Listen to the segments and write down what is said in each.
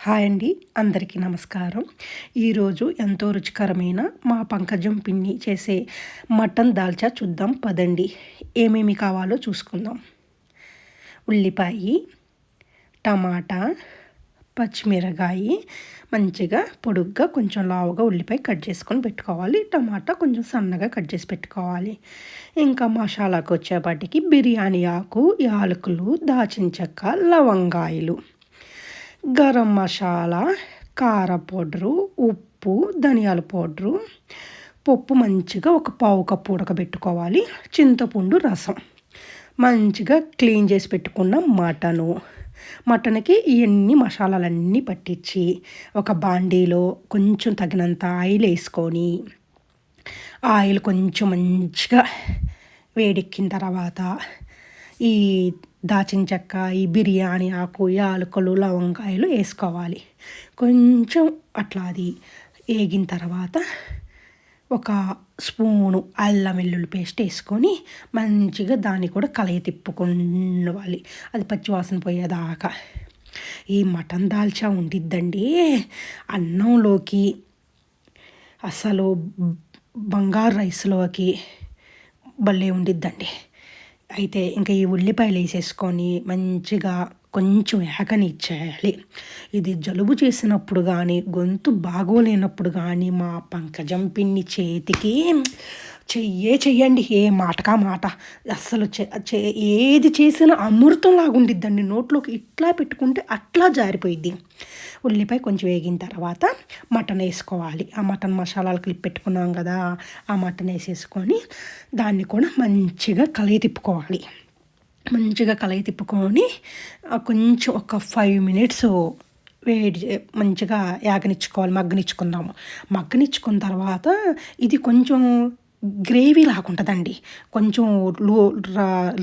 Hi అండి, అందరికీ నమస్కారం. ఈరోజు ఎంతో రుచికరమైన మా పంకజం పిన్ని చేసే మటన్ దాల్చా చూద్దాం పదండి. ఏమేమి కావాలో చూసుకుందాం. ఉల్లిపాయ, టమాటా, పచ్చిమిరకాయ మంచిగా పొడుగ్గా కొంచెం లావుగా ఉల్లిపాయ కట్ చేసుకొని పెట్టుకోవాలి. టమాటా కొంచెం సన్నగా కట్ చేసి పెట్టుకోవాలి. ఇంకా మసాలాకు వచ్చేపాటికి బిర్యానీ ఆకు, యాలకులు, దాచిన చెక్క, లవంగాయలు, గరం మసాలా, కార పౌడరు, ఉప్పు, ధనియాల పౌడరు, పప్పు మంచిగా ఒక పావు కప్పు ఉడకబెట్టుకోవాలి. చింతపండు రసం, మంచిగా క్లీన్ చేసి పెట్టుకున్న మటన్కి ఇవన్నీ మసాలాలన్నీ పట్టించి ఒక బాండీలో కొంచెం తగినంత ఆయిల్ వేసుకొని, ఆయిల్ కొంచెం మంచిగా వేడెక్కిన తర్వాత ఈ దాచిన చెక్క, ఈ బిర్యానీ ఆకు, యాలకులు, లవంగాయలు వేసుకోవాలి. కొంచెం అట్లా అది వేగిన తర్వాత ఒక స్పూను అల్లం వెల్లుల్లి పేస్ట్ వేసుకొని మంచిగా దాన్ని కూడా తిప్పుకోవాలి. అది పచ్చివాసన పోయేదాకా. ఈ మటన్ దాల్చా ఉండిద్దండి అన్నంలోకి, అసలు బంగారు రైస్లోకి భలే ఉండిద్దండి. అయితే ఇంకా ఈ ఉల్లిపాయలు వేసేసుకొని మంచిగా కొంచెం ఏగనిచ్చేయాలి. ఇది జలుబు చేసినప్పుడు కానీ, గొంతు బాగోలేనప్పుడు కానీ మా పంకజం పిన్ని చేతికి చెయ్యండి, ఏ మాటకా మాట. అస్సలు ఏది చేసినా అమృతం లాగా ఉండిద్దండి. నోట్లోకి ఇట్లా పెట్టుకుంటే అట్లా జారిపోయిద్ది. ఉల్లిపాయ కొంచెం వేగిన తర్వాత మటన్ వేసుకోవాలి. ఆ మటన్ మసాలాలు కలిపి పెట్టుకున్నాం కదా, ఆ మటన్ వేసేసుకొని దాన్ని కూడా మంచిగా తిప్పుకోవాలి. మంచిగా తిప్పుకొని కొంచెం ఒక 5 minutes మంచిగా మగ్గనిచ్చుకున్న తర్వాత ఇది కొంచెం గ్రేవీ లాగా ఉంటుందండి. కొంచెం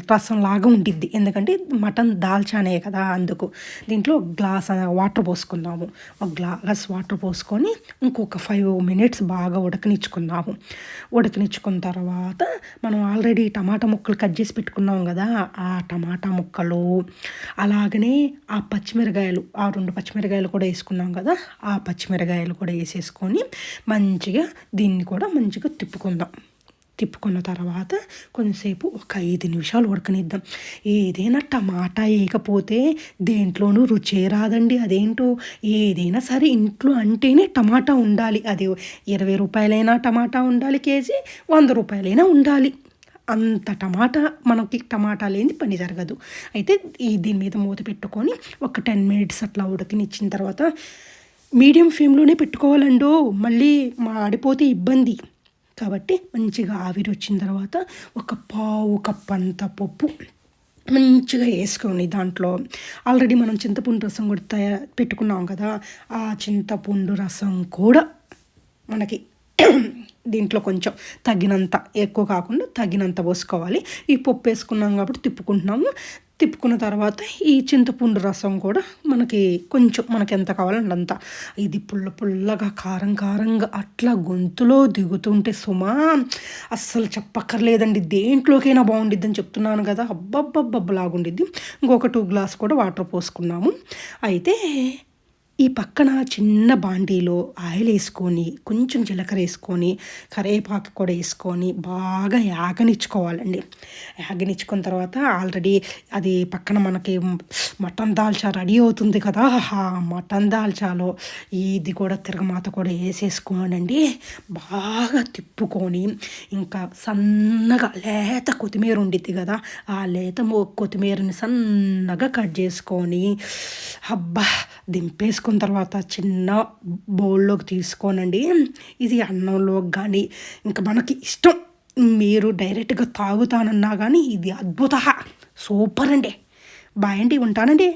రసం లాగా ఉండిద్ది. ఎందుకంటే మటన్ దాల్చానే కదా, అందుకు. దీంట్లో ఒక గ్లాస్ వాటర్ పోసుకుందాము. ఒక గ్లాస్ వాటర్ పోసుకొని ఇంకొక 5 minutes బాగా ఉడకనిచ్చుకున్న తర్వాత మనం ఆల్రెడీ టమాటా ముక్కలు కట్ చేసి పెట్టుకున్నాం కదా, ఆ టమాటా ముక్కలు, అలాగనే ఆ పచ్చిమిరకాయలు, ఆ 2 పచ్చిమిరకాయలు కూడా వేసుకున్నాం కదా, ఆ పచ్చిమిరకాయలు కూడా వేసేసుకొని మంచిగా దీన్ని కూడా మంచిగా తిప్పుకున్న తర్వాత కొంచెంసేపు ఒక 5 నిమిషాలు ఉడకనిద్దాం. ఏదైనా టమాటా వేయకపోతే దేంట్లోనూ రుచే రాదండి. అదేంటో ఏదైనా సరే ఇంట్లో అంటేనే టమాటా ఉండాలి. అది 20 రూపాయలైనా టమాటా ఉండాలి కేజీ, 100 రూపాయలైనా ఉండాలి. అంత మనకి టమాటా లేని పని జరగదు. అయితే దీని మీద మూత పెట్టుకొని ఒక 10 minutes అట్లా ఉడకనిచ్చిన తర్వాత మీడియం ఫ్లేమ్లోనే పెట్టుకోవాలండో, మళ్ళీ మాడిపోతే ఇబ్బంది. కాబట్టి మంచిగా ఆవిరి వచ్చిన తర్వాత ఒక పావు కప్పు అంత పప్పు మంచిగా వేసుకొని దాంట్లో ఆల్రెడీ మనం చింతపండు రసం కూడా పెట్టుకున్నాం కదా, ఆ చింతపండు రసం కూడా మనకి దీంట్లో కొంచెం తగినంత, ఎక్కువ కాకుండా తగినంత పోసుకోవాలి. ఈ పప్పు వేసుకున్నాం కాబట్టి తిప్పుకున్న తర్వాత ఈ చింతపండు రసం కూడా మనకి ఎంత కావాలంటే అంత. ఇది పుల్లగా కారంగా అట్లా గొంతులో దిగుతుంటే సుమా అస్సలు చెప్పక్కర్లేదండి. దేంట్లోకైనా బాగుండిద్దని చెప్తున్నాను కదా, అబ్బబ్బబ్బబ్బలాగుండిద్ది. ఇంకొక 2 గ్లాస్ కూడా వాటర్ పోసుకున్నాము. అయితే ఈ పక్కన చిన్న బాండీలో ఆయిల్ వేసుకొని కొంచెం జీలకర్ర వేసుకొని కరివేపాకు కూడా వేసుకొని బాగా యాగనిచ్చుకోవాలండి. యాగనిచ్చుకున్న తర్వాత ఆల్రెడీ అది పక్కన మనకి మటన్ దాల్చా రెడీ అవుతుంది కదా, ఆ మటన్ దాల్చాలో ఇది కూడా తిరగమాత కూడా వేసేసుకోనండి. బాగా తిప్పుకొని ఇంకా సన్నగా లేత కొత్తిమీర ఉండిద్ది కదా, ఆ లేత కొత్తిమీరని సన్నగా కట్ చేసుకొని దింపేసుకున్న తర్వాత చిన్న బౌల్లోకి తీసుకోనండి. ఇది అన్నంలోకి కానీ ఇంకా మనకి ఇష్టం, మీరు డైరెక్ట్గా తాగుతానన్నా కానీ ఇది అద్భుత సూపర్ అండి. బాయ్ అండి, ఉంటానండి.